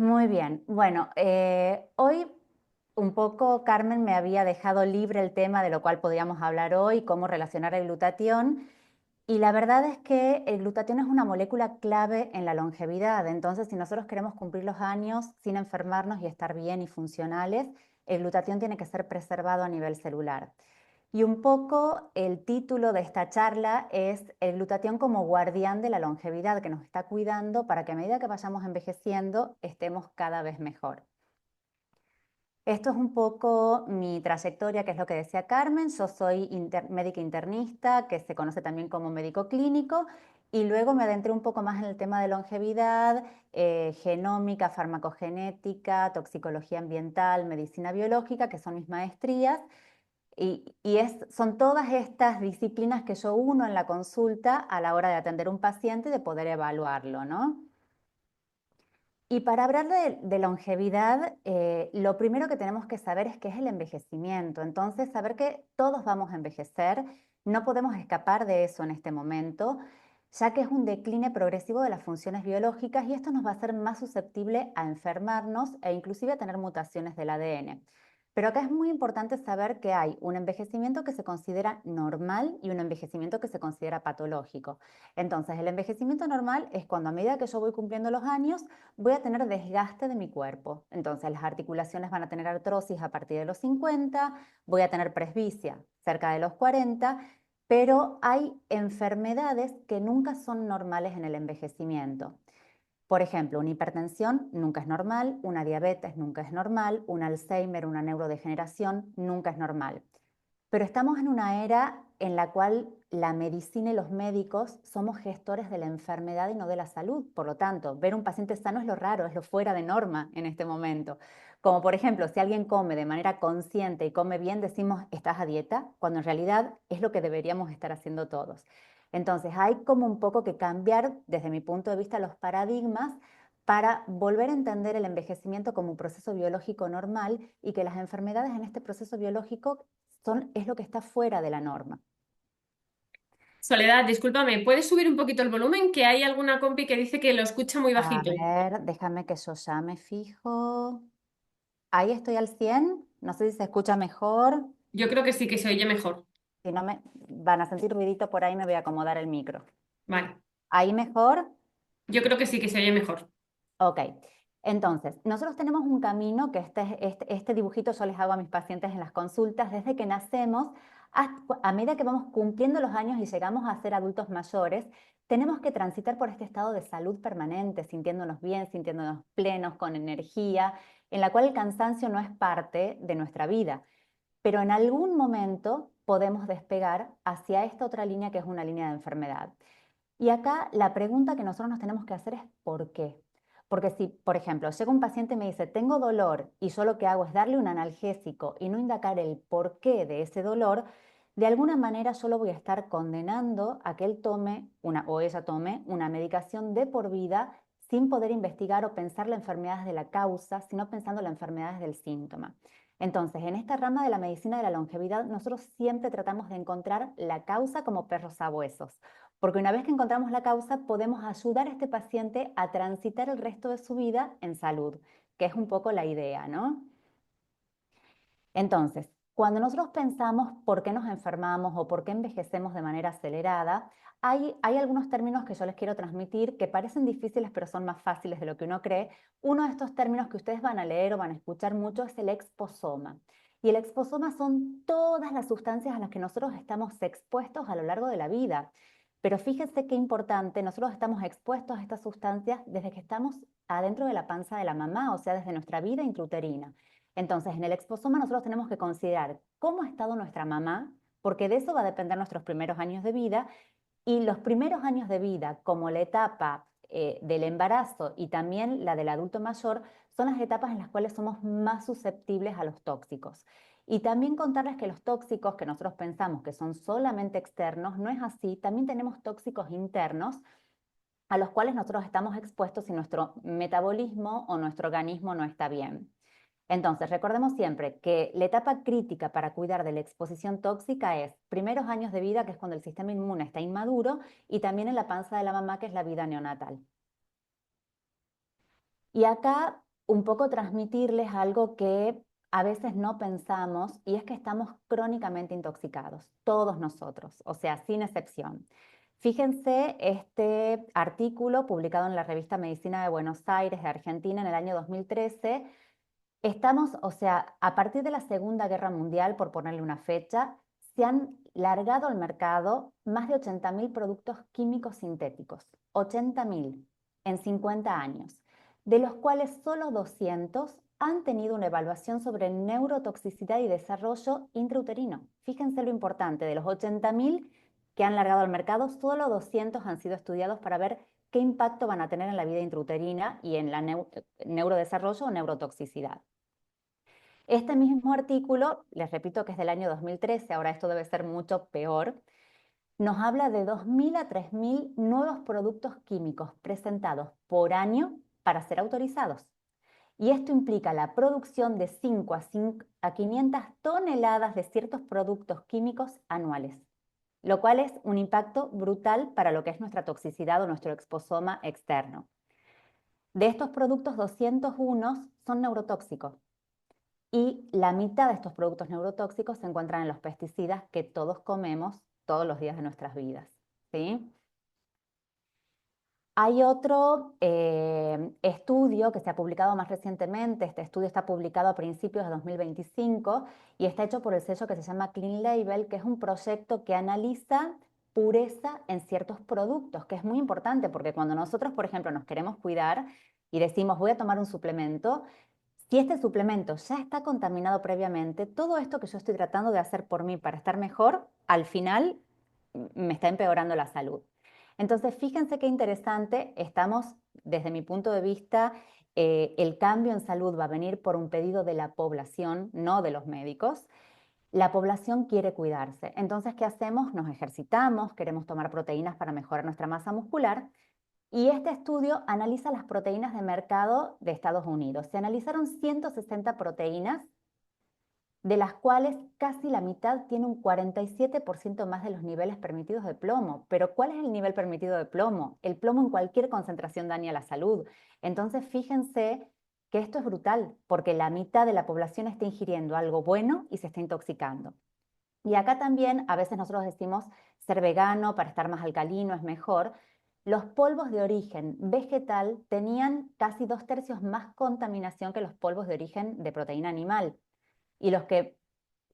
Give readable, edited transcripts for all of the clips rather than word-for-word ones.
Muy bien. Bueno, hoy un poco Carmen me había dejado libre el tema de lo cual podríamos hablar hoy, cómo relacionar el glutatión. Y la verdad es que el glutatión es una molécula clave en la longevidad. Entonces, si nosotros queremos cumplir los años sin enfermarnos y estar bien y funcionales, el glutatión tiene que ser preservado a nivel celular. Y un poco el título de esta charla es el glutatión como guardián de la longevidad que nos está cuidando para que a medida que vayamos envejeciendo estemos cada vez mejor. Esto es un poco mi trayectoria, que es lo que decía Carmen. Yo soy médica internista, que se conoce también como médico clínico, y luego me adentré un poco más en el tema de longevidad, genómica, farmacogenética, toxicología ambiental, medicina biológica, que son mis maestrías. Son todas estas disciplinas que yo uno en la consulta a la hora de atender un paciente y de poder evaluarlo, ¿no? Y para hablar de longevidad, lo primero que tenemos que saber es qué es el envejecimiento. Entonces, saber que todos vamos a envejecer, no podemos escapar de eso en este momento, ya que es un decline progresivo de las funciones biológicas y esto nos va a hacer más susceptible a enfermarnos e inclusive a tener mutaciones del ADN. Pero acá es muy importante saber que hay un envejecimiento que se considera normal y un envejecimiento que se considera patológico. Entonces, el envejecimiento normal es cuando a medida que yo voy cumpliendo los años, voy a tener desgaste de mi cuerpo. Entonces, las articulaciones van a tener artrosis a partir de los 50, voy a tener presbicia cerca de los 40, pero hay enfermedades que nunca son normales en el envejecimiento. Por ejemplo, una hipertensión nunca es normal, una diabetes nunca es normal, un Alzheimer, una neurodegeneración nunca es normal. Pero estamos en una era en la cual la medicina y los médicos somos gestores de la enfermedad y no de la salud. Por lo tanto, ver un paciente sano es lo raro, es lo fuera de norma en este momento. Como por ejemplo, si alguien come de manera consciente y come bien, decimos, ¿estás a dieta? Cuando en realidad es lo que deberíamos estar haciendo todos. Entonces, hay como un poco que cambiar, desde mi punto de vista, los paradigmas para volver a entender el envejecimiento como un proceso biológico normal y que las enfermedades en este proceso biológico es lo que está fuera de la norma. Soledad, discúlpame, ¿puedes subir un poquito el volumen? Que hay alguna compi que dice que lo escucha muy A bajito. ver, déjame que yo ya me fijo. Ahí estoy al 100. No sé si se escucha mejor. Yo creo que sí que se oye mejor. Si no me van a sentir ruidito por ahí, me voy a acomodar el micro. Vale, ¿Ahí mejor? yo creo que sí que se oye mejor. Ok. Entonces, nosotros tenemos un camino que este dibujito yo les hago a mis pacientes en las consultas desde que nacemos, a medida que vamos cumpliendo los años y llegamos a ser adultos mayores, tenemos que transitar por este estado de salud permanente, sintiéndonos bien, sintiéndonos plenos, con energía, en la cual el cansancio no es parte de nuestra vida. Pero en algún momento podemos despegar hacia esta otra línea que es una línea de enfermedad. Y acá la pregunta que nosotros nos tenemos que hacer es ¿por qué? Porque si, por ejemplo, llega un paciente y me dice, tengo dolor y yo lo que hago es darle un analgésico y no indagar el porqué de ese dolor, de alguna manera yo lo voy a estar condenando a que él tome o ella tome una medicación de por vida sin poder investigar o pensar las enfermedades de la causa, sino pensando las enfermedades del síntoma. Entonces, en esta rama de la medicina de la longevidad, nosotros siempre tratamos de encontrar la causa como perros sabuesos. Porque una vez que encontramos la causa, podemos ayudar a este paciente a transitar el resto de su vida en salud, que es un poco la idea, ¿no? Entonces, cuando nosotros pensamos por qué nos enfermamos o por qué envejecemos de manera acelerada, hay algunos términos que yo les quiero transmitir que parecen difíciles, pero son más fáciles de lo que uno cree. Uno de estos términos que ustedes van a leer o van a escuchar mucho es el exposoma. Y el exposoma son todas las sustancias a las que nosotros estamos expuestos a lo largo de la vida. Pero fíjense qué importante, nosotros estamos expuestos a estas sustancias desde que estamos adentro de la panza de la mamá, o sea, desde nuestra vida intrauterina. Entonces, en el exposoma nosotros tenemos que considerar cómo ha estado nuestra mamá, porque de eso va a depender nuestros primeros años de vida, y los primeros años de vida, como la etapa del embarazo y también la del adulto mayor, son las etapas en las cuales somos más susceptibles a los tóxicos. Y también contarles que los tóxicos que nosotros pensamos que son solamente externos, no es así, también tenemos tóxicos internos a los cuales nosotros estamos expuestos si nuestro metabolismo o nuestro organismo no está bien. Entonces, recordemos siempre que la etapa crítica para cuidar de la exposición tóxica es primeros años de vida, que es cuando el sistema inmune está inmaduro, y también en la panza de la mamá, que es la vida neonatal. Y acá un poco transmitirles algo que a veces no pensamos, y es que estamos crónicamente intoxicados, todos nosotros, o sea, sin excepción. Fíjense este artículo publicado en la revista Medicina de Buenos Aires de Argentina en el año 2013. Estamos, o sea, a partir de la Segunda Guerra Mundial, por ponerle una fecha, se han largado al mercado más de 80.000 productos químicos sintéticos, 80.000 en 50 años, de los cuales solo 200 han tenido una evaluación sobre neurotoxicidad y desarrollo intrauterino. Fíjense lo importante, de los 80.000 que han largado al mercado, solo 200 han sido estudiados para ver qué impacto van a tener en la vida intrauterina y en la neurodesarrollo o neurotoxicidad. Este mismo artículo, les repito que es del año 2013, ahora esto debe ser mucho peor, nos habla de 2.000 a 3.000 nuevos productos químicos presentados por año para ser autorizados. Y esto implica la producción de 5 a 500 toneladas de ciertos productos químicos anuales, lo cual es un impacto brutal para lo que es nuestra toxicidad o nuestro exposoma externo. De estos productos, 201 son neurotóxicos. Y la mitad de estos productos neurotóxicos se encuentran en los pesticidas que todos comemos todos los días de nuestras vidas, ¿sí? Hay otro estudio que se ha publicado más recientemente. Este estudio está publicado a principios de 2025 y está hecho por el sello que se llama Clean Label, que es un proyecto que analiza pureza en ciertos productos, que es muy importante porque cuando nosotros, por ejemplo, nos queremos cuidar y decimos voy a tomar un suplemento, si este suplemento ya está contaminado previamente, todo esto que yo estoy tratando de hacer por mí para estar mejor, al final me está empeorando la salud. Entonces, fíjense qué interesante, estamos, desde mi punto de vista, el cambio en salud va a venir por un pedido de la población, no de los médicos. La población quiere cuidarse. Entonces, ¿qué hacemos? Nos ejercitamos, queremos tomar proteínas para mejorar nuestra masa muscular. Y este estudio analiza las proteínas de mercado de Estados Unidos. Se analizaron 160 proteínas, de las cuales casi la mitad tiene un 47% más de los niveles permitidos de plomo. Pero ¿cuál es el nivel permitido de plomo? El plomo en cualquier concentración daña la salud. Entonces, fíjense que esto es brutal, porque la mitad de la población está ingiriendo algo bueno y se está intoxicando. Y acá también a veces nosotros decimos ser vegano para estar más alcalino es mejor. Los polvos de origen vegetal tenían casi 2/3 más contaminación que los polvos de origen de proteína animal. Y los que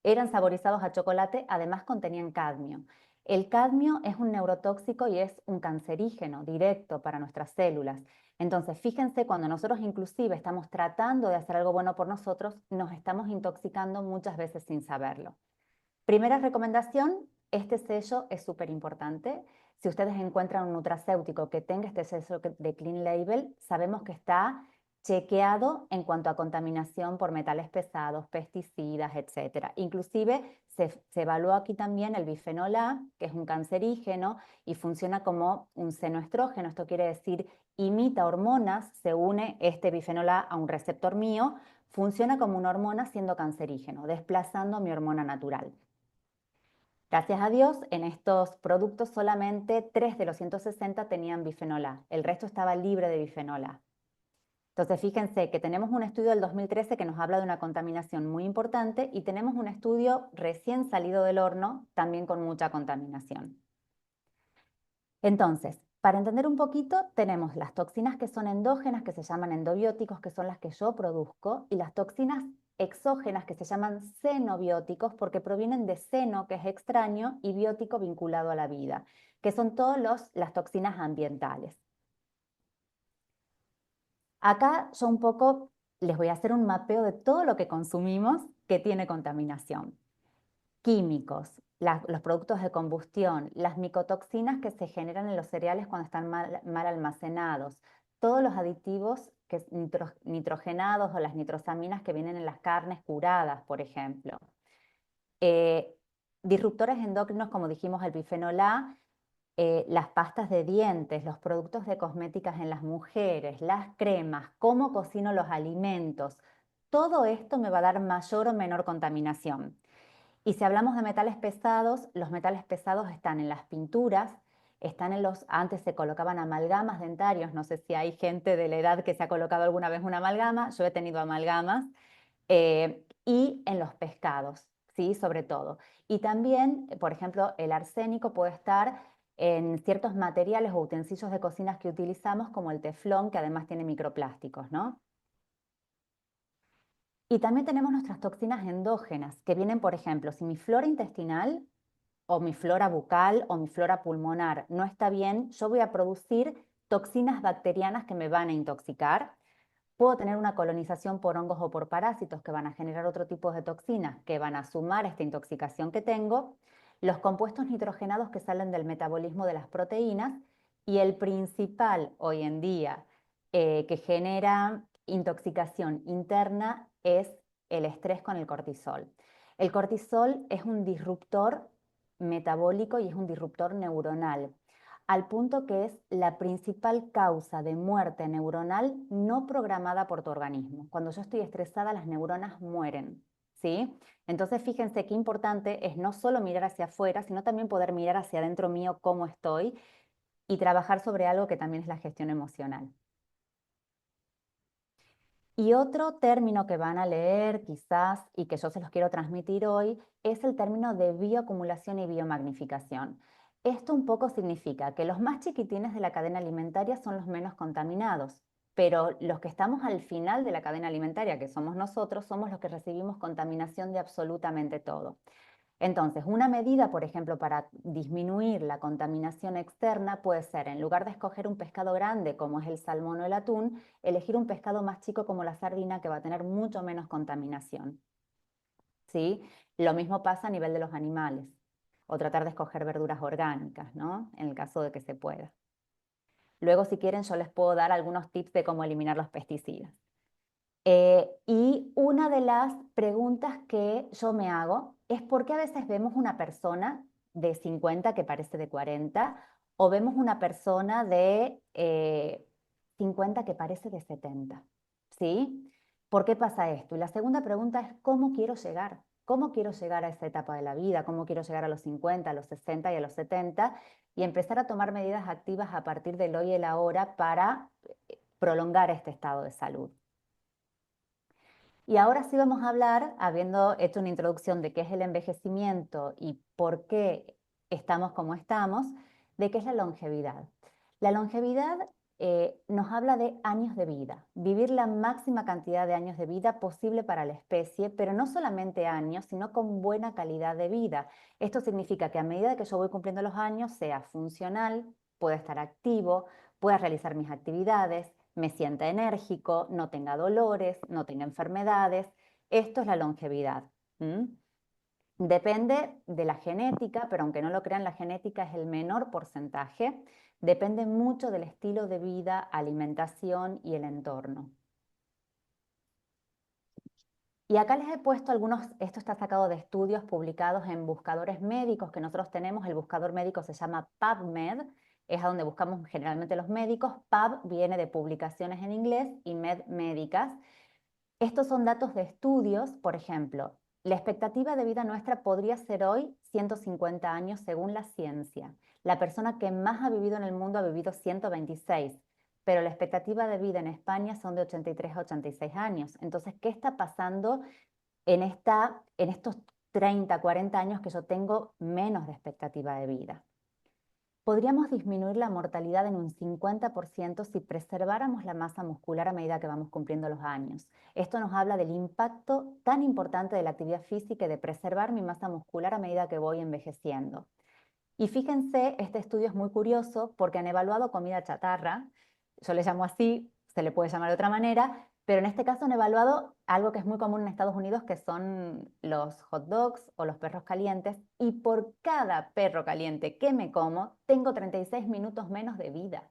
eran saborizados a chocolate además contenían cadmio. El cadmio es un neurotóxico y es un cancerígeno directo para nuestras células. Entonces, fíjense, cuando nosotros inclusive estamos tratando de hacer algo bueno por nosotros, nos estamos intoxicando muchas veces sin saberlo. Primera recomendación, este sello es súper importante. Si ustedes encuentran un nutracéutico que tenga este sello de Clean Label, sabemos que está chequeado en cuanto a contaminación por metales pesados, pesticidas, etc. Inclusive se evaluó aquí también el bifenol A, que es un cancerígeno y funciona como un senoestrógeno. Esto quiere decir, imita hormonas, se une este bifenol A un receptor mío, funciona como una hormona siendo cancerígeno, desplazando mi hormona natural. Gracias a Dios, en estos productos solamente 3 de los 160 tenían bifenol A. El resto estaba libre de bifenol A. Entonces, fíjense que tenemos un estudio del 2013 que nos habla de una contaminación muy importante y tenemos un estudio recién salido del horno también con mucha contaminación. Entonces, para entender un poquito, tenemos las toxinas que son endógenas, que se llaman endobióticos, que son las que yo produzco, y las toxinas exógenas, que se llaman xenobióticos, porque provienen de xeno, que es extraño, y biótico vinculado a la vida, que son todas las toxinas ambientales. Acá yo un poco les voy a hacer un mapeo de todo lo que consumimos que tiene contaminación. Químicos, los productos de combustión, las micotoxinas que se generan en los cereales cuando están mal almacenados, todos los aditivos nitrogenados o las nitrosaminas que vienen en las carnes curadas, por ejemplo. Eh, Disruptores endocrinos, como dijimos, el bifenol A, las pastas de dientes, los productos de cosméticas en las mujeres, las cremas, cómo cocino los alimentos, todo esto me va a dar mayor o menor contaminación. Y si hablamos de metales pesados, los metales pesados están en las pinturas, están antes se colocaban amalgamas dentarios, no sé si hay gente de la edad que se ha colocado alguna vez una amalgama, yo he tenido amalgamas, y en los pescados, ¿sí? Sobre todo. Y también, por ejemplo, el arsénico puede estar en ciertos materiales o utensilios de cocinas que utilizamos, como el teflón, que además tiene microplásticos, ¿no? Y también tenemos nuestras toxinas endógenas, que vienen, por ejemplo, si mi flora intestinal o mi flora bucal o mi flora pulmonar no está bien, yo voy a producir toxinas bacterianas que me van a intoxicar. Puedo tener una colonización por hongos o por parásitos que van a generar otro tipo de toxinas que van a sumar esta intoxicación que tengo, los compuestos nitrogenados que salen del metabolismo de las proteínas, y el principal hoy en día que genera intoxicación interna es el estrés con el cortisol. El cortisol es un disruptor metabólico y es un disruptor neuronal, al punto que es la principal causa de muerte neuronal no programada por tu organismo. Cuando yo estoy estresada, las neuronas mueren, ¿sí? Entonces, fíjense qué importante es no solo mirar hacia afuera, sino también poder mirar hacia adentro mío cómo estoy y trabajar sobre algo que también es la gestión emocional. Y otro término que van a leer quizás y que yo se los quiero transmitir hoy es el término de bioacumulación y biomagnificación. Esto un poco significa que los más chiquitines de la cadena alimentaria son los menos contaminados, pero los que estamos al final de la cadena alimentaria, que somos nosotros, somos los que recibimos contaminación de absolutamente todo. Entonces, una medida, por ejemplo, para disminuir la contaminación externa puede ser, en lugar de escoger un pescado grande como es el salmón o el atún, elegir un pescado más chico como la sardina, que va a tener mucho menos contaminación, ¿sí? Lo mismo pasa a nivel de los animales, o tratar de escoger verduras orgánicas, ¿no? En el caso de que se pueda. Luego, si quieren, yo les puedo dar algunos tips de cómo eliminar los pesticidas. Y una de las preguntas que yo me hago es por qué a veces vemos una persona de 50 que parece de 40, o vemos una persona de 50 que parece de 70, ¿sí? ¿Por qué pasa esto? Y la segunda pregunta es ¿cómo quiero llegar? ¿Cómo quiero llegar a esa etapa de la vida? ¿Cómo quiero llegar a los 50, a los 60 y a los 70? Y empezar a tomar medidas activas a partir del hoy y el ahora para prolongar este estado de salud. Y ahora sí vamos a hablar, habiendo hecho una introducción de qué es el envejecimiento y por qué estamos como estamos, de qué es la longevidad. La longevidad nos habla de años de vida, vivir la máxima cantidad de años de vida posible para la especie, pero no solamente años, sino con buena calidad de vida. Esto significa que a medida que yo voy cumpliendo los años, sea funcional, pueda estar activo, pueda realizar mis actividades, me sienta enérgico, no tenga dolores, no tenga enfermedades. Esto es la longevidad. Depende de la genética, pero aunque no lo crean, la genética es el menor porcentaje. Depende mucho del estilo de vida, alimentación y el entorno. Y acá les he puesto algunos, esto está sacado de estudios publicados en buscadores médicos que nosotros tenemos. El buscador médico se llama PubMed, es a donde buscamos generalmente los médicos. Pub viene de publicaciones en inglés y med médicas. Estos son datos de estudios. Por ejemplo, la expectativa de vida nuestra podría ser hoy 150 años según la ciencia. La persona que más ha vivido en el mundo ha vivido 126, pero la expectativa de vida en España son de 83 a 86 años. Entonces, ¿qué está pasando en estos 30, 40 años que yo tengo menos de expectativa de vida? Podríamos disminuir la mortalidad en un 50% si preserváramos la masa muscular a medida que vamos cumpliendo los años. Esto nos habla del impacto tan importante de la actividad física y de preservar mi masa muscular a medida que voy envejeciendo. Y fíjense, este estudio es muy curioso porque han evaluado comida chatarra, yo le llamo así, se le puede llamar de otra manera, pero en este caso han evaluado algo que es muy común en Estados Unidos, que son los hot dogs o los perros calientes, y por cada perro caliente que me como, tengo 36 minutos menos de vida.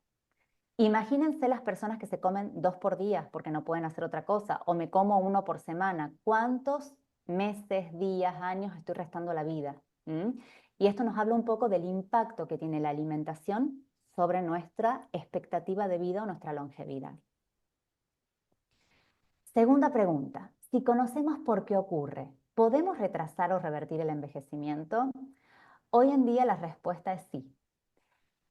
Imagínense las personas que se comen 2 por día porque no pueden hacer otra cosa, o me como 1 por semana. ¿Cuántos meses, días, años estoy restando la vida? Y esto nos habla un poco del impacto que tiene la alimentación sobre nuestra expectativa de vida o nuestra longevidad. Segunda pregunta, si conocemos por qué ocurre, ¿podemos retrasar o revertir el envejecimiento? Hoy en día la respuesta es sí.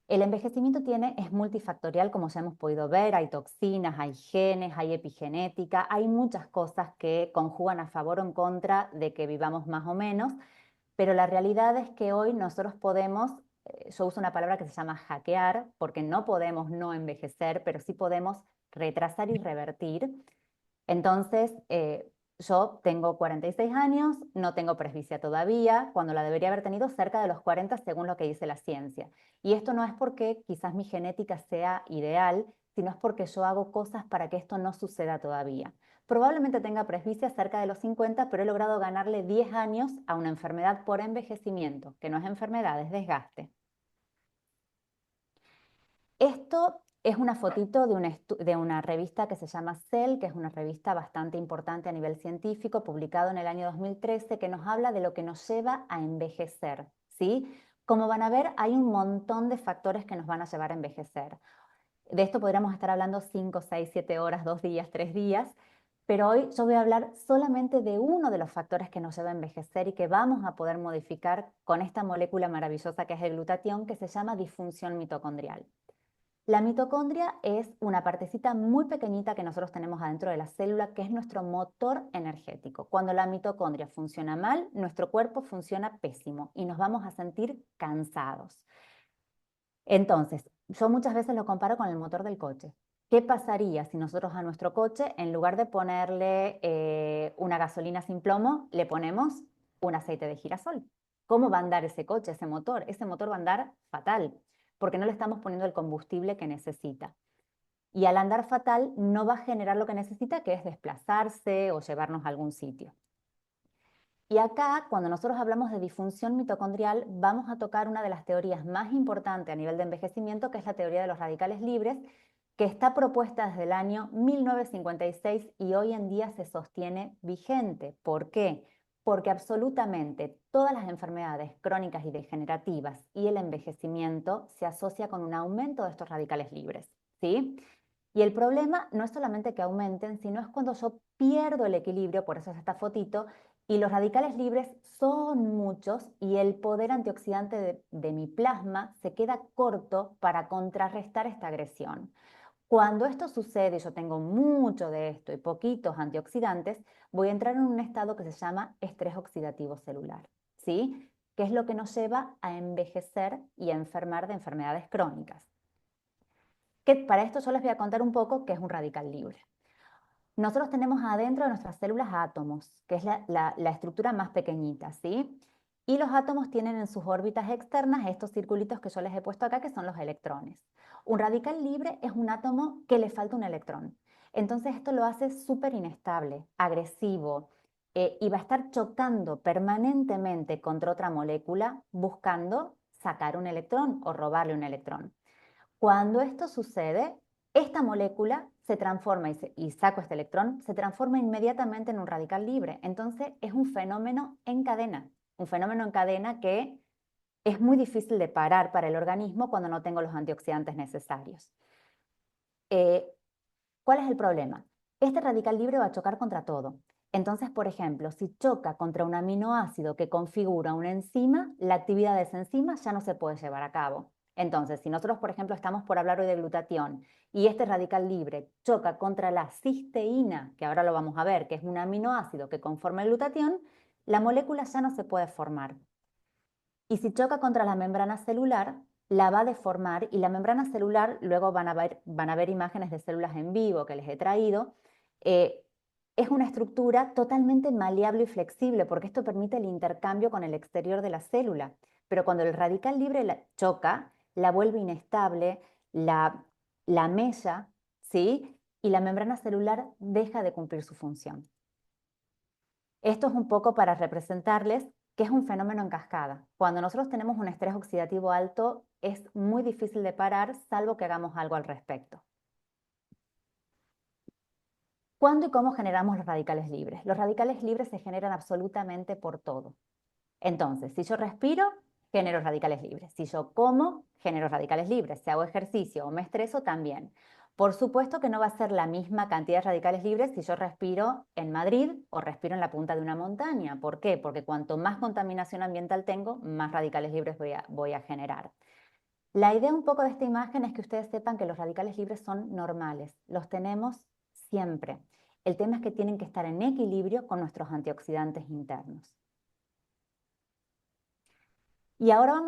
El envejecimiento es multifactorial, como ya hemos podido ver, hay toxinas, hay genes, hay epigenética, hay muchas cosas que conjugan a favor o en contra de que vivamos más o menos, pero la realidad es que hoy nosotros podemos, yo uso una palabra que se llama hackear, porque no podemos no envejecer, pero sí podemos retrasar y revertir. Entonces, yo tengo 46 años, no tengo presbicia todavía, cuando la debería haber tenido cerca de los 40 según lo que dice la ciencia. Y esto no es porque quizás mi genética sea ideal, sino es porque yo hago cosas para que esto no suceda todavía. Probablemente tenga presbicia cerca de los 50, pero he logrado ganarle 10 años a una enfermedad por envejecimiento, que no es enfermedad, es desgaste. Esto es una fotito de una revista que se llama Cell, que es una revista bastante importante a nivel científico, publicado en el año 2013, que nos habla de lo que nos lleva a envejecer, ¿sí? Como van a ver, hay un montón de factores que nos van a llevar a envejecer. De esto podríamos estar hablando 5, 6, 7 horas, 2 días, 3 días, pero hoy yo voy a hablar solamente de uno de los factores que nos lleva a envejecer y que vamos a poder modificar con esta molécula maravillosa que es el glutatión, que se llama disfunción mitocondrial. La mitocondria es una partecita muy pequeñita que nosotros tenemos adentro de la célula, que es nuestro motor energético. Cuando la mitocondria funciona mal, nuestro cuerpo funciona pésimo y nos vamos a sentir cansados. Entonces, yo muchas veces lo comparo con el motor del coche. ¿Qué pasaría si nosotros a nuestro coche, en lugar de ponerle una gasolina sin plomo, le ponemos un aceite de girasol? ¿Cómo va a andar ese coche, ese motor? Ese motor va a andar fatal, porque no le estamos poniendo el combustible que necesita. Y al andar fatal no va a generar lo que necesita, que es desplazarse o llevarnos a algún sitio. Y acá, cuando nosotros hablamos de disfunción mitocondrial, vamos a tocar una de las teorías más importantes a nivel de envejecimiento, que es la teoría de los radicales libres, que está propuesta desde el año 1956 y hoy en día se sostiene vigente. ¿Por qué? Porque absolutamente todas las enfermedades crónicas y degenerativas y el envejecimiento se asocia con un aumento de estos radicales libres, ¿sí? Y el problema no es solamente que aumenten, sino es cuando yo pierdo el equilibrio, por eso es esta fotito, y los radicales libres son muchos y el poder antioxidante de mi plasma se queda corto para contrarrestar esta agresión. Cuando esto sucede y yo tengo mucho de esto y poquitos antioxidantes, voy a entrar en un estado que se llama estrés oxidativo celular, ¿sí? Que es lo que nos lleva a envejecer y a enfermar de enfermedades crónicas. Para esto yo les voy a contar un poco qué es un radical libre. Nosotros tenemos adentro de nuestras células átomos, que es la estructura más pequeñita, ¿sí? Y los átomos tienen en sus órbitas externas estos circulitos que yo les he puesto acá, que son los electrones. Un radical libre es un átomo que le falta un electrón. Entonces esto lo hace súper inestable, agresivo, y va a estar chocando permanentemente contra otra molécula buscando sacar un electrón o robarle un electrón. Cuando esto sucede, esta molécula se transforma y saco este electrón, se transforma inmediatamente en un radical libre. Entonces es un fenómeno en cadena que es muy difícil de parar para el organismo cuando no tengo los antioxidantes necesarios. Eh, ¿Cuál es el problema? Este radical libre va a chocar contra todo. Entonces, por ejemplo, si choca contra un aminoácido que configura una enzima, la actividad de esa enzima ya no se puede llevar a cabo. Entonces, si nosotros, por ejemplo, estamos por hablar hoy de glutatión y este radical libre choca contra la cisteína, que ahora lo vamos a ver, que es un aminoácido que conforma el glutatión, la molécula ya no se puede formar. Y si choca contra la membrana celular, la va a deformar y la membrana celular, luego van a ver imágenes de células en vivo que les he traído, es una estructura totalmente maleable y flexible porque esto permite el intercambio con el exterior de la célula. Pero cuando el radical libre choca, la vuelve inestable, la mella, ¿sí? Y la membrana celular deja de cumplir su función. Esto es un poco para representarles que es un fenómeno en cascada. Cuando nosotros tenemos un estrés oxidativo alto, es muy difícil de parar, salvo que hagamos algo al respecto. ¿Cuándo y cómo generamos los radicales libres? Los radicales libres se generan absolutamente por todo. Entonces, si yo respiro, genero radicales libres. Si yo como, genero radicales libres. Si hago ejercicio o me estreso, también. Por supuesto que no va a ser la misma cantidad de radicales libres si yo respiro en Madrid o respiro en la punta de una montaña. ¿Por qué? Porque cuanto más contaminación ambiental tengo, más radicales libres voy a generar. La idea un poco de esta imagen es que ustedes sepan que los radicales libres son normales, los tenemos siempre. El tema es que tienen que estar en equilibrio con nuestros antioxidantes internos. Y ahora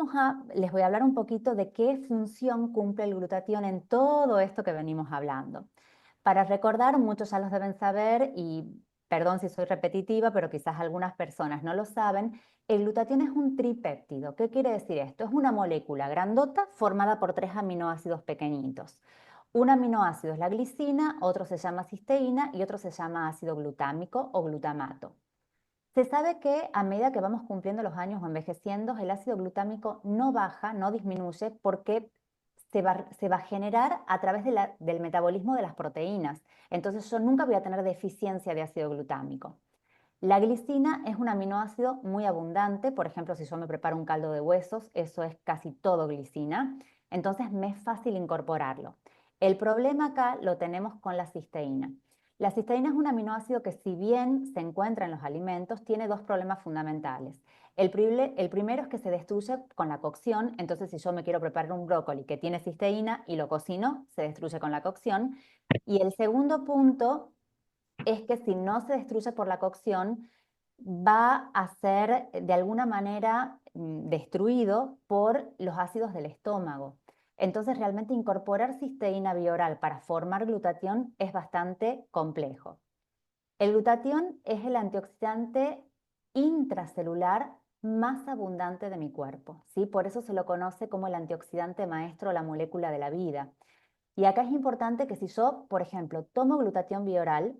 les voy a hablar un poquito de qué función cumple el glutatión en todo esto que venimos hablando. Para recordar, muchos ya los deben saber y perdón si soy repetitiva, pero quizás algunas personas no lo saben, el glutatión es un tripéptido. ¿Qué quiere decir esto? Es una molécula grandota formada por 3 aminoácidos pequeñitos. Un aminoácido es la glicina, otro se llama cisteína y otro se llama ácido glutámico o glutamato. Se sabe que a medida que vamos cumpliendo los años o envejeciendo, el ácido glutámico no baja, no disminuye, porque se va a generar a través del metabolismo de las proteínas. Entonces yo nunca voy a tener deficiencia de ácido glutámico. La glicina es un aminoácido muy abundante, por ejemplo, si yo me preparo un caldo de huesos, eso es casi todo glicina, entonces me es fácil incorporarlo. El problema acá lo tenemos con la cisteína. La cisteína es un aminoácido que si bien se encuentra en los alimentos, tiene dos problemas fundamentales. El primero es que se destruye con la cocción, entonces si yo me quiero preparar un brócoli que tiene cisteína y lo cocino, se destruye con la cocción. Y el segundo punto es que si no se destruye por la cocción, va a ser de alguna manera destruido por los ácidos del estómago. Entonces, realmente incorporar cisteína bioral para formar glutatión es bastante complejo. El glutatión es el antioxidante intracelular más abundante de mi cuerpo, ¿sí? Por eso se lo conoce como el antioxidante maestro o la molécula de la vida. Y acá es importante que si yo, por ejemplo, tomo glutatión bioral,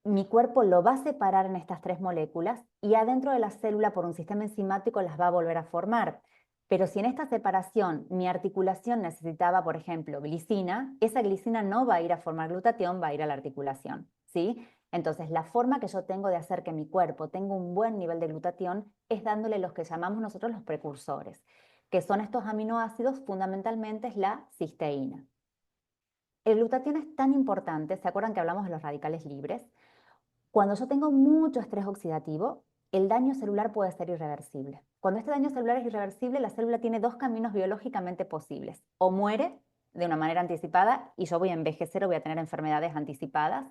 mi cuerpo lo va a separar en estas 3 moléculas y adentro de la célula por un sistema enzimático las va a volver a formar. Pero si en esta separación mi articulación necesitaba, por ejemplo, glicina, esa glicina no va a ir a formar glutatión, va a ir a la articulación, ¿sí? Entonces, la forma que yo tengo de hacer que mi cuerpo tenga un buen nivel de glutatión es dándole los que llamamos nosotros los precursores, que son estos aminoácidos, fundamentalmente es la cisteína. El glutatión es tan importante, ¿se acuerdan que hablamos de los radicales libres? Cuando yo tengo mucho estrés oxidativo, el daño celular puede ser irreversible. Cuando este daño celular es irreversible, la célula tiene dos caminos biológicamente posibles. O muere de una manera anticipada y yo voy a envejecer o voy a tener enfermedades anticipadas,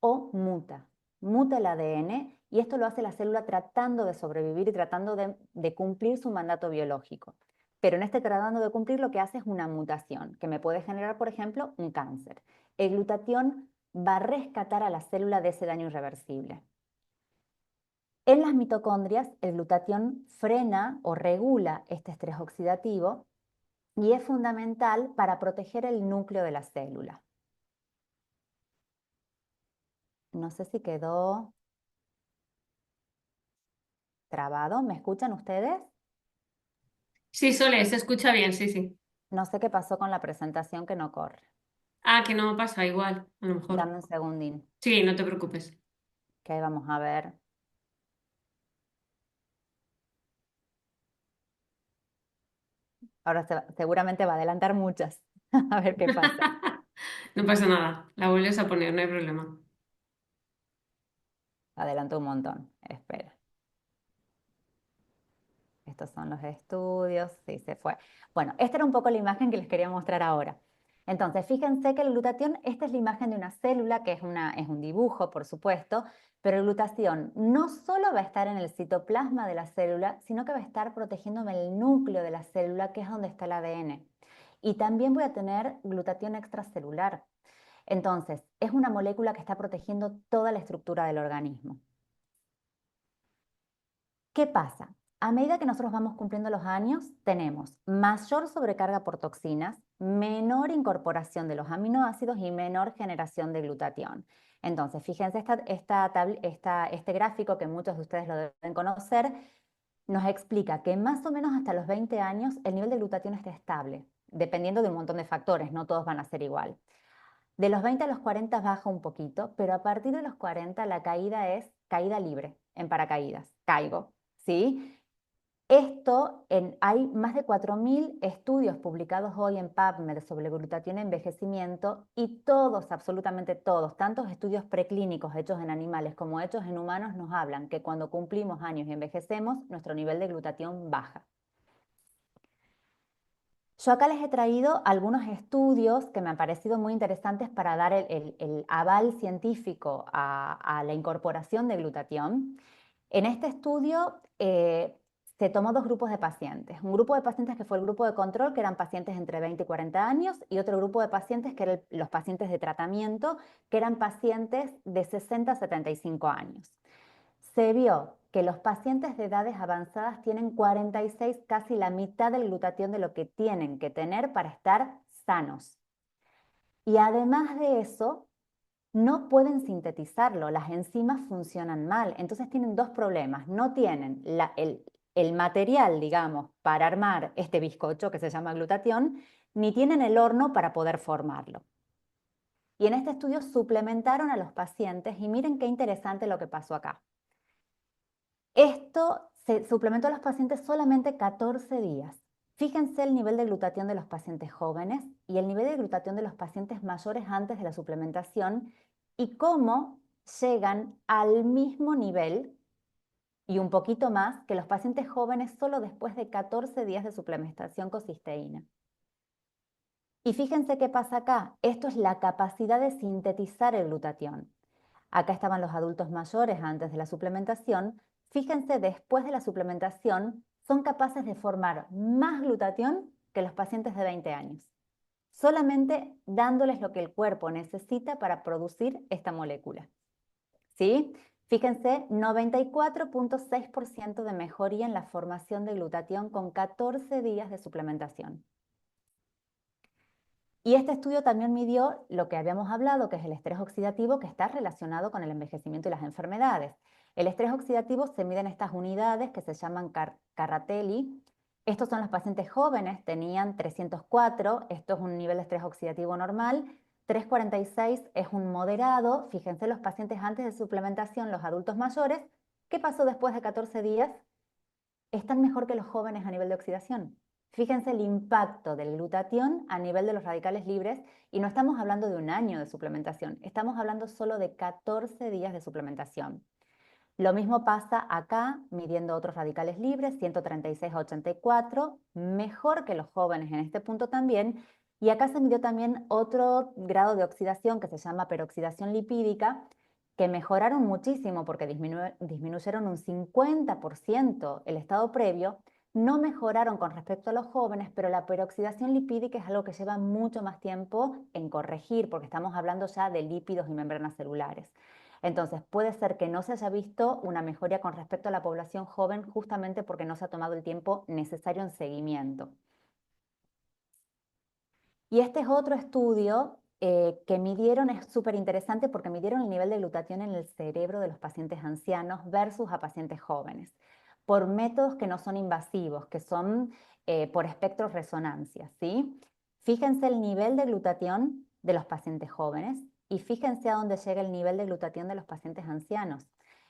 o muta el ADN y esto lo hace la célula tratando de sobrevivir y tratando de cumplir su mandato biológico. Pero en este tratando de cumplir lo que hace es una mutación que me puede generar, por ejemplo, un cáncer. El glutatión va a rescatar a la célula de ese daño irreversible. En las mitocondrias, el glutatión frena o regula este estrés oxidativo y es fundamental para proteger el núcleo de la célula. No sé si quedó trabado. ¿Me escuchan ustedes? Sí, Sole, se escucha bien, sí, sí. No sé qué pasó con la presentación que no corre. Ah, que no pasa igual, a lo mejor. Dame un segundín, Sí, no te preocupes. que ahí vamos a ver. Ahora seguramente va a adelantar muchas. A ver qué pasa. No pasa nada, la vuelves a poner, no hay problema. Adelantó un montón. Espera. Estos son los estudios. Sí, se fue. Bueno, esta era un poco la imagen que les quería mostrar ahora. Entonces, fíjense que el glutatión, esta es la imagen de una célula, que es un dibujo, por supuesto, pero el glutatión no solo va a estar en el citoplasma de la célula, sino que va a estar protegiéndome el núcleo de la célula, que es donde está el ADN. Y también voy a tener glutatión extracelular. Entonces, es una molécula que está protegiendo toda la estructura del organismo. ¿Qué pasa? A medida que nosotros vamos cumpliendo los años, tenemos mayor sobrecarga por toxinas, menor incorporación de los aminoácidos y menor generación de glutatión. Entonces, fíjense este gráfico que muchos de ustedes lo deben conocer, nos explica que más o menos hasta los 20 años el nivel de glutatión está estable, dependiendo de un montón de factores, no todos van a ser igual. De los 20 a los 40 baja un poquito, pero a partir de los 40 la caída es caída libre, en paracaídas, caigo, ¿sí? Hay más de 4.000 estudios publicados hoy en PubMed sobre glutatión en envejecimiento y todos, absolutamente todos, tantos estudios preclínicos hechos en animales como hechos en humanos nos hablan que cuando cumplimos años y envejecemos, nuestro nivel de glutatión baja. Yo acá les he traído algunos estudios que me han parecido muy interesantes para dar el aval científico a la incorporación de glutatión. En este estudio se tomó dos grupos de pacientes. Un grupo de pacientes que fue el grupo de control, que eran pacientes entre 20 y 40 años, y otro grupo de pacientes que eran los pacientes de tratamiento, que eran pacientes de 60 a 75 años. Se vio que los pacientes de edades avanzadas tienen 46, casi la mitad del glutatión de lo que tienen que tener para estar sanos. Y además de eso, no pueden sintetizarlo, las enzimas funcionan mal, entonces tienen dos problemas, no tienen el material, digamos, para armar este bizcocho que se llama glutatión, ni tienen el horno para poder formarlo. Y en este estudio suplementaron a los pacientes y miren qué interesante lo que pasó acá. Esto se suplementó a los pacientes solamente 14 días. Fíjense el nivel de glutatión de los pacientes jóvenes y el nivel de glutatión de los pacientes mayores antes de la suplementación y cómo llegan al mismo nivel y un poquito más que los pacientes jóvenes solo después de 14 días de suplementación con cisteína. Y fíjense qué pasa acá. Esto es la capacidad de sintetizar el glutatión. Acá estaban los adultos mayores antes de la suplementación. Fíjense, después de la suplementación, son capaces de formar más glutatión que los pacientes de 20 años, solamente dándoles lo que el cuerpo necesita para producir esta molécula. ¿Sí? Fíjense, 94,6% de mejoría en la formación de glutatión con 14 días de suplementación. Y este estudio también midió lo que habíamos hablado, que es el estrés oxidativo, que está relacionado con el envejecimiento y las enfermedades. El estrés oxidativo se mide en estas unidades que se llaman Carratelli. Estos son los pacientes jóvenes, tenían 304, esto es un nivel de estrés oxidativo normal, 346 es un moderado. Fíjense los pacientes antes de suplementación, los adultos mayores. ¿Qué pasó después de 14 días? Están mejor que los jóvenes a nivel de oxidación. Fíjense el impacto del glutatión a nivel de los radicales libres y no estamos hablando de un año de suplementación, estamos hablando solo de 14 días de suplementación. Lo mismo pasa acá, midiendo otros radicales libres, 136 a 84, mejor que los jóvenes en este punto también. Y acá se midió también otro grado de oxidación que se llama peroxidación lipídica, que mejoraron muchísimo porque disminuyeron un 50% el estado previo. No mejoraron con respecto a los jóvenes, pero la peroxidación lipídica es algo que lleva mucho más tiempo en corregir, porque estamos hablando ya de lípidos y membranas celulares. Entonces, puede ser que no se haya visto una mejoría con respecto a la población joven justamente porque no se ha tomado el tiempo necesario en seguimiento. Y este es otro estudio que midieron, es súper interesante porque midieron el nivel de glutatión en el cerebro de los pacientes ancianos versus a pacientes jóvenes, por métodos que no son invasivos, que son por espectroresonancia, ¿sí? Fíjense el nivel de glutatión de los pacientes jóvenes y fíjense a dónde llega el nivel de glutatión de los pacientes ancianos.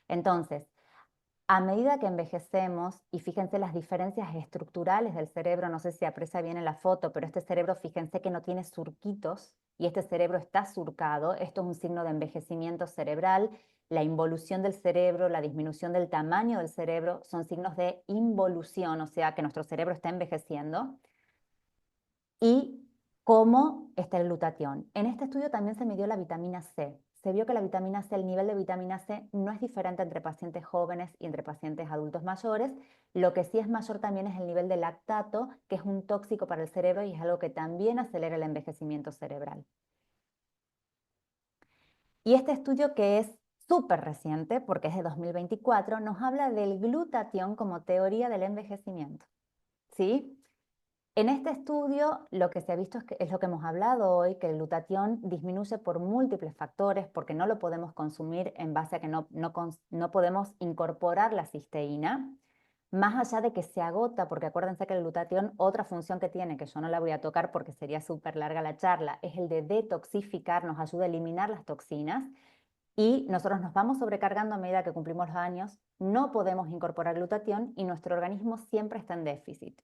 Entonces, a medida que envejecemos, y fíjense las diferencias estructurales del cerebro, no sé si aprecia bien en la foto, pero este cerebro, fíjense que no tiene surquitos y este cerebro está surcado. Esto es un signo de envejecimiento cerebral. La involución del cerebro, la disminución del tamaño del cerebro son signos de involución, o sea que nuestro cerebro está envejeciendo. Y cómo está el glutatión. En este estudio también se midió la vitamina C. Se vio que la vitamina C, el nivel de vitamina C no es diferente entre pacientes jóvenes y entre pacientes adultos mayores. Lo que sí es mayor también es el nivel de lactato, que es un tóxico para el cerebro y es algo que también acelera el envejecimiento cerebral. Y este estudio, que es súper reciente, porque es de 2024, nos habla del glutatión como teoría del envejecimiento. ¿Sí? En este estudio lo que se ha visto es lo que hemos hablado hoy, que el glutatión disminuye por múltiples factores porque no lo podemos consumir en base a que no podemos incorporar la cisteína, más allá de que se agota, porque acuérdense que el glutatión, otra función que tiene, que yo no la voy a tocar porque sería súper larga la charla, es el de detoxificar, nos ayuda a eliminar las toxinas y nosotros nos vamos sobrecargando a medida que cumplimos los años, no podemos incorporar glutatión y nuestro organismo siempre está en déficit.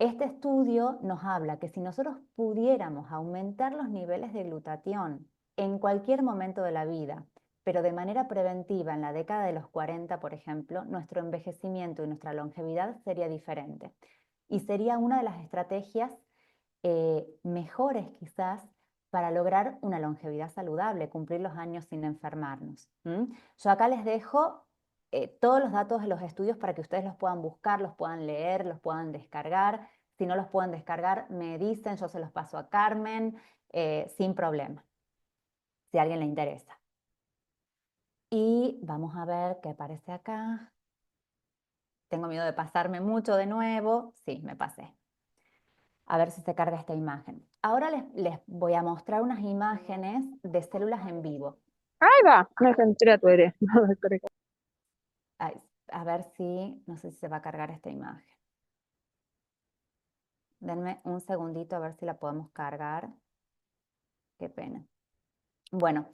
Este estudio nos habla que si nosotros pudiéramos aumentar los niveles de glutatión en cualquier momento de la vida, pero de manera preventiva en la década de los 40, por ejemplo, nuestro envejecimiento y nuestra longevidad sería diferente. Y sería una de las estrategias mejores quizás para lograr una longevidad saludable, cumplir los años sin enfermarnos. Yo acá les dejo todos los datos de los estudios para que ustedes los puedan buscar, los puedan leer, los puedan descargar. Si no los pueden descargar, me dicen, yo se los paso a Carmen, sin problema, si a alguien le interesa. Y vamos a ver qué aparece acá. Tengo miedo de pasarme mucho de nuevo. Sí, me pasé. A ver si se carga esta imagen. Ahora les voy a mostrar unas imágenes de células en vivo. Ahí va, me encontré a tu eres. Ay, a ver si, no sé si se va a cargar esta imagen. Denme un segundito a ver si la podemos cargar. Qué pena. Bueno,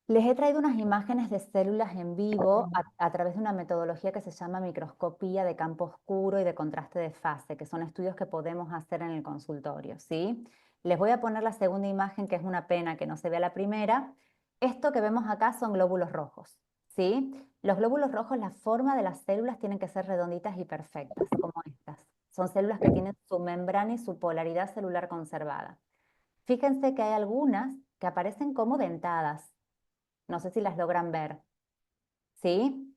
les he traído unas imágenes de células en vivo a través de una metodología que se llama microscopía de campo oscuro y de contraste de fase, que son estudios que podemos hacer en el consultorio, ¿sí? Les voy a poner la segunda imagen, que es una pena que no se vea la primera. Esto que vemos acá son glóbulos rojos, ¿sí? Los glóbulos rojos, la forma de las células tienen que ser redonditas y perfectas, como estas. Son células que tienen su membrana y su polaridad celular conservada. Fíjense que hay algunas que aparecen como dentadas. No sé si las logran ver. ¿Sí?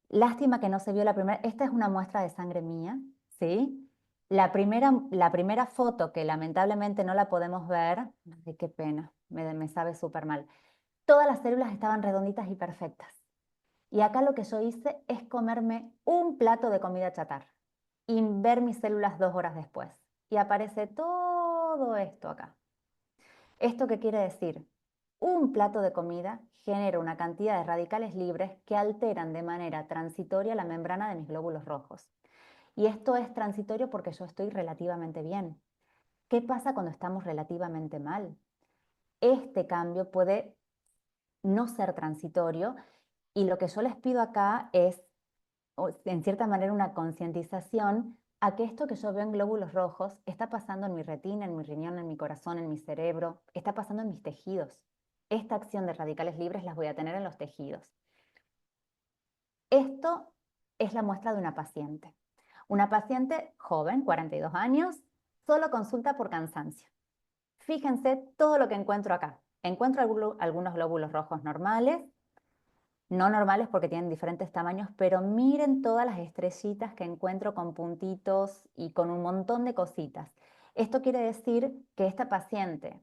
Lástima que no se vio la primera. Esta es una muestra de sangre mía. ¿Sí? La primera foto, que lamentablemente no la podemos ver, ay, qué pena, me sabe súper mal. Todas las células estaban redonditas y perfectas. Y acá lo que yo hice es comerme un plato de comida chatarra y ver mis células 2 horas después. Y aparece todo esto acá. ¿Esto qué quiere decir? Un plato de comida genera una cantidad de radicales libres que alteran de manera transitoria la membrana de mis glóbulos rojos. Y esto es transitorio porque yo estoy relativamente bien. ¿Qué pasa cuando estamos relativamente mal? Este cambio puede no ser transitorio y lo que yo les pido acá es, en cierta manera, una concientización a que esto que yo veo en glóbulos rojos está pasando en mi retina, en mi riñón, en mi corazón, en mi cerebro, está pasando en mis tejidos. Esta acción de radicales libres las voy a tener en los tejidos. Esto es la muestra de una paciente. Una paciente joven, 42 años, solo consulta por cansancio. Fíjense todo lo que encuentro acá. Encuentro algunos glóbulos rojos normales, no normales porque tienen diferentes tamaños, pero miren todas las estrellitas que encuentro con puntitos y con un montón de cositas. Esto quiere decir que esta paciente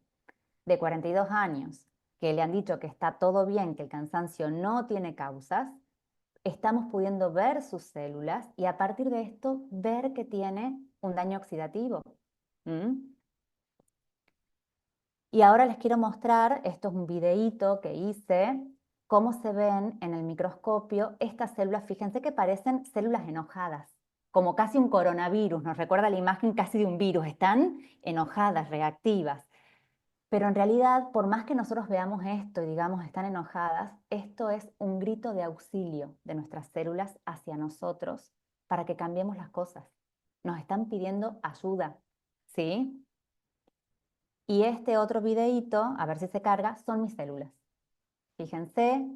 de 42 años, que le han dicho que está todo bien, que el cansancio no tiene causas, estamos pudiendo ver sus células y a partir de esto ver que tiene un daño oxidativo. ¿Mm? Y ahora les quiero mostrar, esto es un videíto que hice, cómo se ven en el microscopio estas células. Fíjense que parecen células enojadas, como casi un coronavirus, nos recuerda la imagen casi de un virus, están enojadas, reactivas. Pero en realidad, por más que nosotros veamos esto y digamos están enojadas, esto es un grito de auxilio de nuestras células hacia nosotros para que cambiemos las cosas. Nos están pidiendo ayuda, ¿sí? Y este otro videíto, a ver si se carga, son mis células. Fíjense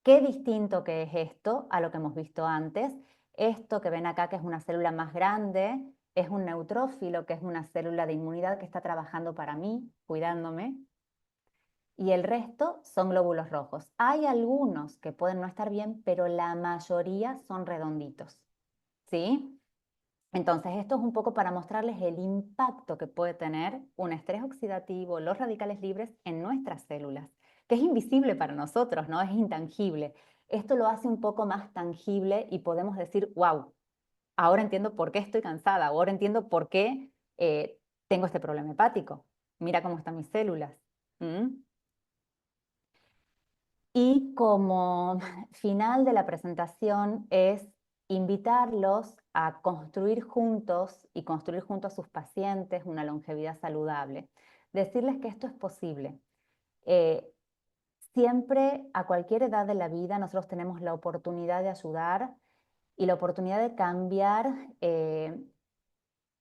qué distinto que es esto a lo que hemos visto antes. Esto que ven acá, que es una célula más grande, es un neutrófilo, que es una célula de inmunidad que está trabajando para mí, cuidándome. Y el resto son glóbulos rojos. Hay algunos que pueden no estar bien, pero la mayoría son redonditos. ¿Sí? Entonces, esto es un poco para mostrarles el impacto que puede tener un estrés oxidativo, los radicales libres en nuestras células, que es invisible para nosotros, ¿no? Es intangible. Esto lo hace un poco más tangible y podemos decir, wow, ahora entiendo por qué estoy cansada, ahora entiendo por qué tengo este problema hepático. Mira cómo están mis células. ¿Mm? Y como final de la presentación es invitarlos a construir juntos y construir junto a sus pacientes una longevidad saludable. Decirles que esto es posible. Eh, Siempre, a cualquier edad de la vida, nosotros tenemos la oportunidad de ayudar y la oportunidad de cambiar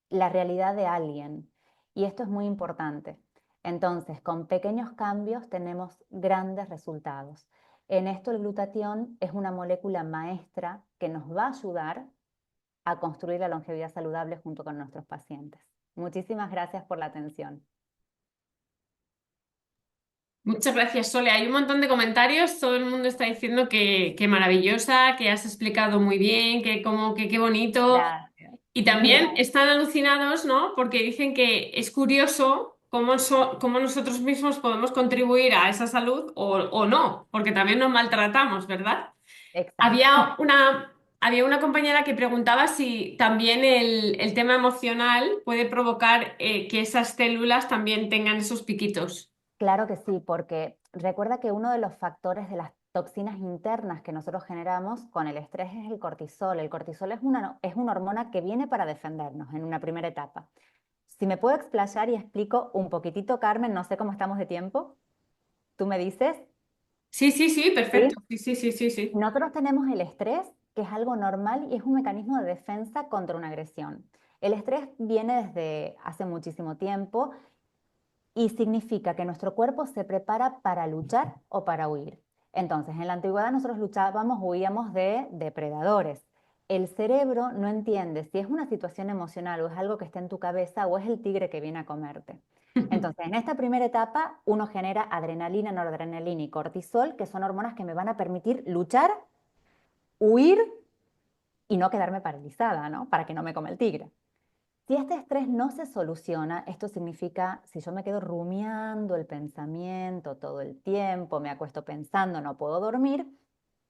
la realidad de alguien. Y esto es muy importante. Entonces, con pequeños cambios tenemos grandes resultados. En esto el glutatión es una molécula maestra que nos va a ayudar a construir la longevidad saludable junto con nuestros pacientes. Muchísimas gracias por la atención. Muchas gracias, Sole. Hay un montón de comentarios. Todo el mundo está diciendo que maravillosa, que has explicado muy bien, que como que qué bonito. Gracias. Y también están alucinados, ¿no? Porque dicen que es curioso cómo nosotros mismos podemos contribuir a esa salud o no, porque también nos maltratamos, ¿verdad? Exacto. Había una compañera que preguntaba si también el tema emocional puede provocar que esas células también tengan esos piquitos. Claro que sí, porque recuerda que uno de los factores de las toxinas internas que nosotros generamos con el estrés es el cortisol. El cortisol es una hormona que viene para defendernos en una primera etapa. Si me puedo explayar y explico un poquitito, Carmen, no sé cómo estamos de tiempo, tú me dices, Sí, sí, sí, ¿sí? perfecto. Sí, sí, sí, sí, sí. Nosotros tenemos el estrés, que es algo normal y es un mecanismo de defensa contra una agresión. El estrés viene desde hace muchísimo tiempo y significa que nuestro cuerpo se prepara para luchar o para huir. Entonces, en la antigüedad nosotros luchábamos, huíamos de depredadores. El cerebro no entiende si es una situación emocional o es algo que está en tu cabeza o es el tigre que viene a comerte. Entonces, en esta primera etapa, uno genera adrenalina, noradrenalina y cortisol, que son hormonas que me van a permitir luchar, huir y no quedarme paralizada, ¿no? Para que no me come el tigre. Si este estrés no se soluciona, esto significa si yo me quedo rumiando el pensamiento todo el tiempo, me acuesto pensando, no puedo dormir,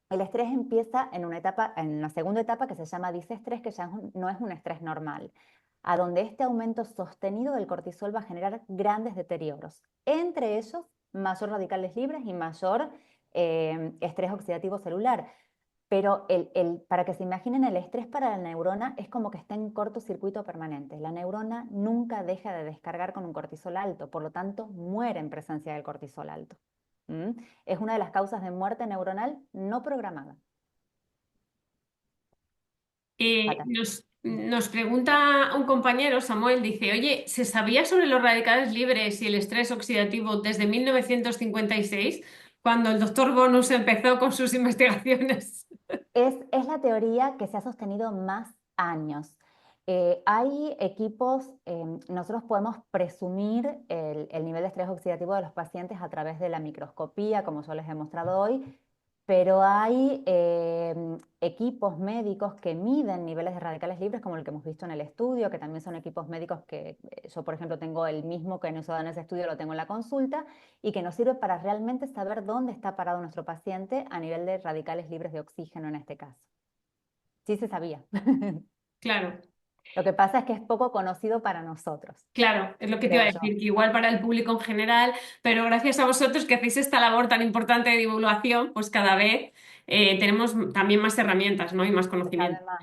el estrés empieza en una etapa, en una segunda etapa que se llama disestrés, que ya no es un estrés normal, a donde este aumento sostenido del cortisol va a generar grandes deterioros, entre ellos mayor radicales libres y mayor estrés oxidativo celular. Pero para que se imaginen, el estrés para la neurona es como que está en cortocircuito permanente. La neurona nunca deja de descargar con un cortisol alto, por lo tanto muere en presencia del cortisol alto. ¿Mm? Es una de las causas de muerte neuronal no programada. Fatal. Nos pregunta un compañero, Samuel, dice, oye, ¿se sabía sobre los radicales libres y el estrés oxidativo desde 1956, cuando el doctor Bonus empezó con sus investigaciones? Es la teoría que se ha sostenido más años. Hay equipos, nosotros podemos presumir el nivel de estrés oxidativo de los pacientes a través de la microscopía, como yo les he mostrado hoy, pero hay equipos médicos que miden niveles de radicales libres, como el que hemos visto en el estudio, que también son equipos médicos que yo, por ejemplo, tengo el mismo que han usado en ese estudio, lo tengo en la consulta, y que nos sirve para realmente saber dónde está parado nuestro paciente a nivel de radicales libres de oxígeno en este caso. Sí se sabía. Claro, Lo que pasa es que es poco conocido para nosotros, claro, es lo que te iba creo a yo. decir, que igual para el público en general, pero gracias a vosotros que hacéis esta labor tan importante de divulgación, pues cada vez tenemos también más herramientas, ¿no? Y más Se sabe conocimiento. más.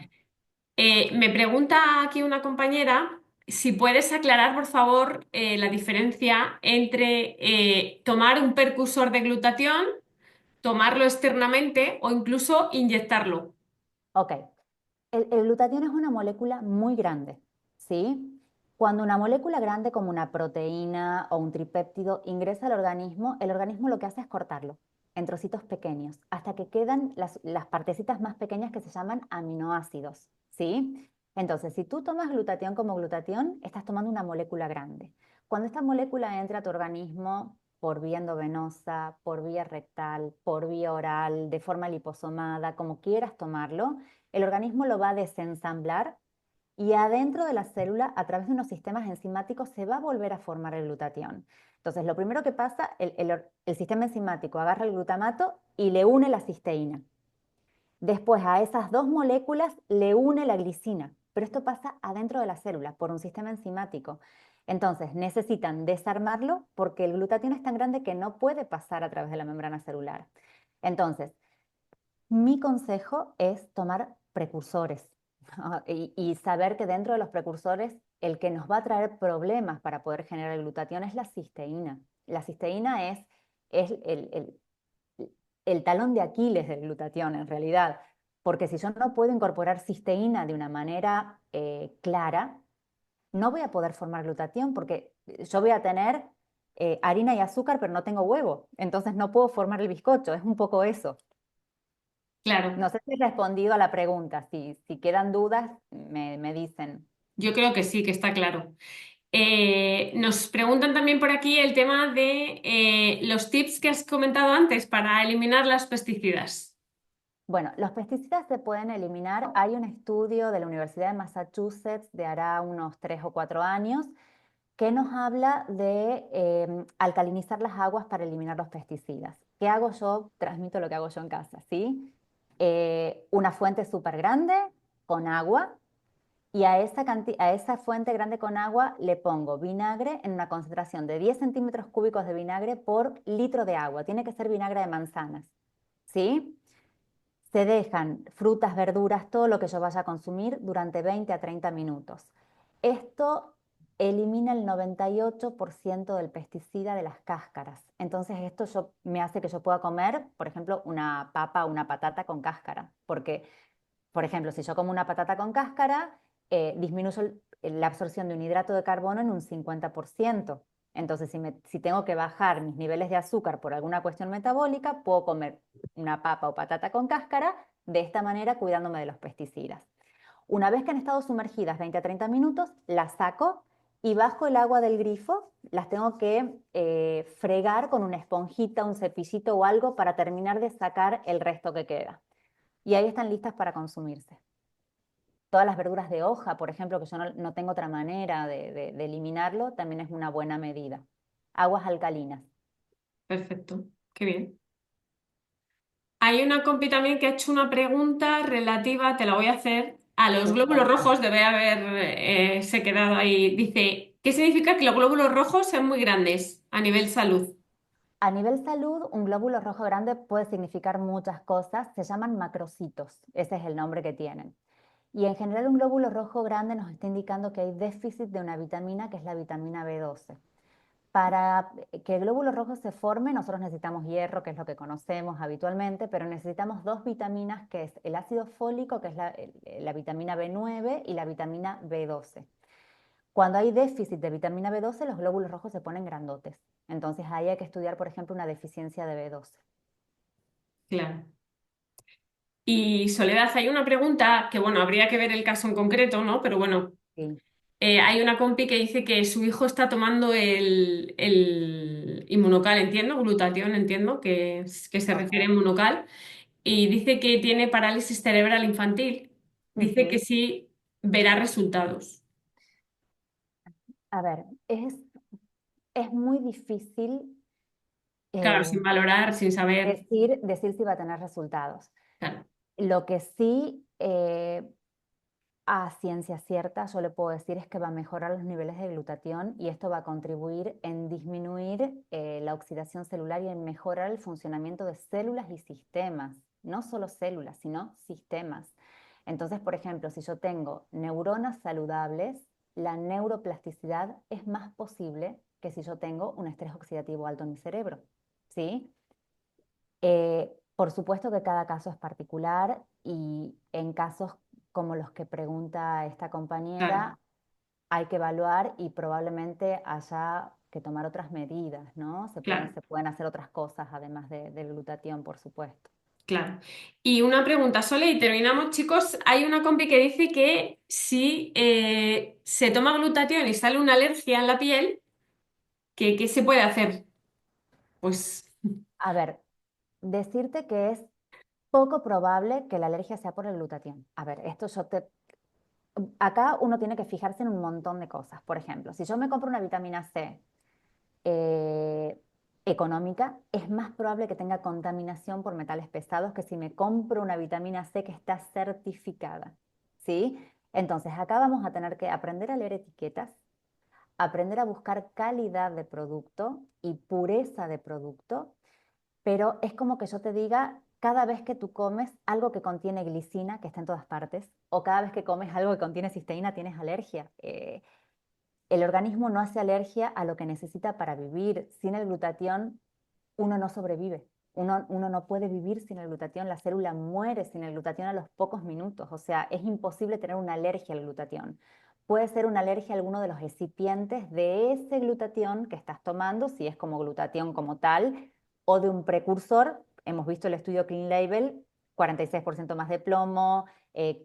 Me pregunta aquí una compañera si puedes aclarar, por favor, la diferencia entre tomar un percusor de glutatión, tomarlo externamente o incluso inyectarlo. Ok. El glutatión es una molécula muy grande, ¿sí? Cuando una molécula grande como una proteína o un tripéptido ingresa al organismo, el organismo lo que hace es cortarlo en trocitos pequeños, hasta que quedan las partecitas más pequeñas que se llaman aminoácidos, ¿sí? Entonces, si tú tomas glutatión como glutatión, estás tomando una molécula grande. Cuando esta molécula entra a tu organismo por vía endovenosa, por vía rectal, por vía oral, de forma liposomada, como quieras tomarlo, el organismo lo va a desensamblar y adentro de la célula, a través de unos sistemas enzimáticos, se va a volver a formar el glutatión. Entonces, lo primero que pasa, el sistema enzimático agarra el glutamato y le une la cisteína. Después, a esas dos moléculas le une la glicina, pero esto pasa adentro de la célula por un sistema enzimático. Entonces, necesitan desarmarlo porque el glutatión es tan grande que no puede pasar a través de la membrana celular. Entonces, mi consejo es tomar precursores y saber que dentro de los precursores el que nos va a traer problemas para poder generar el glutatión es la cisteína. La cisteína es el talón de Aquiles del glutatión en realidad, porque si yo no puedo incorporar cisteína de una manera clara, no voy a poder formar glutatión porque yo voy a tener harina y azúcar, pero no tengo huevo, entonces no puedo formar el bizcocho, es un poco eso. Claro, No sé si he respondido a la pregunta. Si quedan dudas, me dicen. yo creo que sí, que está claro. Nos preguntan también por aquí el tema de los tips que has comentado antes para eliminar las pesticidas. Bueno, los pesticidas se pueden eliminar. Hay un estudio de la Universidad de Massachusetts de hará unos 3 o 4 años que nos habla de alcalinizar las aguas para eliminar los pesticidas. ¿Qué hago yo? Transmito lo que hago yo en casa, ¿sí? Una fuente súper grande con agua y a esa fuente grande con agua le pongo vinagre en una concentración de 10 centímetros cúbicos de vinagre por litro de agua. Tiene que ser vinagre de manzanas, ¿sí? Se dejan frutas, verduras, todo lo que yo vaya a consumir durante 20 a 30 minutos. Esto elimina el 98% del pesticida de las cáscaras. Entonces esto me hace que yo pueda comer, por ejemplo, una papa o una patata con cáscara. Porque, por ejemplo, si yo como una patata con cáscara, disminuyo la absorción de un hidrato de carbono en un 50%. Entonces, si tengo que bajar mis niveles de azúcar por alguna cuestión metabólica, puedo comer una papa o patata con cáscara, de esta manera cuidándome de los pesticidas. Una vez que han estado sumergidas 20 a 30 minutos, las saco y bajo el agua del grifo las tengo que fregar con una esponjita, un cepillito o algo para terminar de sacar el resto que queda. Y ahí están listas para consumirse. Todas las verduras de hoja, por ejemplo, que yo no tengo otra manera de eliminarlo, también es una buena medida. Aguas alcalinas. Perfecto, qué bien. Hay una compi también que ha hecho una pregunta relativa, te la voy a hacer, a los Sí, glóbulos porfa. rojos. Debe haber se quedado ahí. Dice, ¿qué significa que los glóbulos rojos sean muy grandes a nivel salud? A nivel salud, un glóbulo rojo grande puede significar muchas cosas. Se llaman macrocitos. Ese es el nombre que tienen. Y en general un glóbulo rojo grande nos está indicando que hay déficit de una vitamina que es la vitamina B12. Para que el glóbulo rojo se forme, nosotros necesitamos hierro, que es lo que conocemos habitualmente, pero necesitamos dos vitaminas, que es el ácido fólico, que es la vitamina B9, y la vitamina B12. Cuando hay déficit de vitamina B12, los glóbulos rojos se ponen grandotes. Entonces ahí hay que estudiar, por ejemplo, una deficiencia de B12. Claro. Y Soledad, hay una pregunta que, bueno, habría que ver el caso en concreto, ¿no? Pero bueno, Sí. hay una compi que dice que su hijo está tomando el inmunocal, entiendo, glutatión, entiendo, que se refiere a Ok. inmunocal, y dice que tiene parálisis cerebral infantil. Dice que Ujú. sí verá resultados. A ver, es muy difícil Claro, eh, sin valorar, sin saber. decir si va a tener resultados. Claro, Lo que sí, a ciencia cierta, yo le puedo decir es que va a mejorar los niveles de glutatión y esto va a contribuir en disminuir la oxidación celular y en mejorar el funcionamiento de células y sistemas. No solo células, sino sistemas. Entonces, por ejemplo, si yo tengo neuronas saludables, la neuroplasticidad es más posible que si yo tengo un estrés oxidativo alto en mi cerebro. ¿Sí? Por supuesto que cada caso es particular y en casos como los que pregunta esta claro, compañera hay que evaluar y probablemente haya que tomar otras medidas, ¿no? claro. Se pueden hacer otras cosas además del glutatión, por supuesto. Claro. Y una pregunta, Sole, y terminamos, chicos. Hay una compi que dice que si se toma glutatión y sale una alergia en la piel, ¿qué se puede hacer? Pues, A ver, decirte que es poco probable que la alergia sea por el glutatión. A ver, acá uno tiene que fijarse en un montón de cosas. Por ejemplo, si yo me compro una vitamina C eh, económica, es más probable que tenga contaminación por metales pesados que si me compro una vitamina C que está certificada, ¿sí? Entonces, acá vamos a tener que aprender a leer etiquetas, aprender a buscar calidad de producto y pureza de producto, pero es como que yo te diga, cada vez que tú comes algo que contiene glicina, que está en todas partes, o cada vez que comes algo que contiene cisteína, tienes alergia. El organismo no hace alergia a lo que necesita para vivir. Sin el glutatión, uno no sobrevive. Uno no puede vivir sin el glutatión. La célula muere sin el glutatión a los pocos minutos. O sea, es imposible tener una alergia al glutatión. Puede ser una alergia a alguno de los excipientes de ese glutatión que estás tomando, si es como glutatión como tal, o de un precursor. Hemos visto el estudio Clean Label, 46% más de plomo,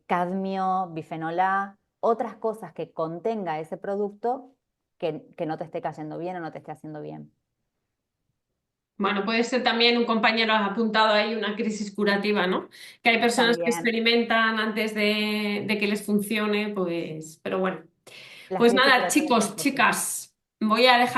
cadmio, bifenol A, otras cosas que contenga ese producto que no te esté cayendo bien o no te esté haciendo bien. Bueno, puede ser también, un compañero ha apuntado ahí, una crisis curativa, ¿no? Que hay personas que También experimentan antes de que les funcione, pues, pero bueno. las Pues crisis nada, curativas chicos, son posibles. chicas, voy a dejar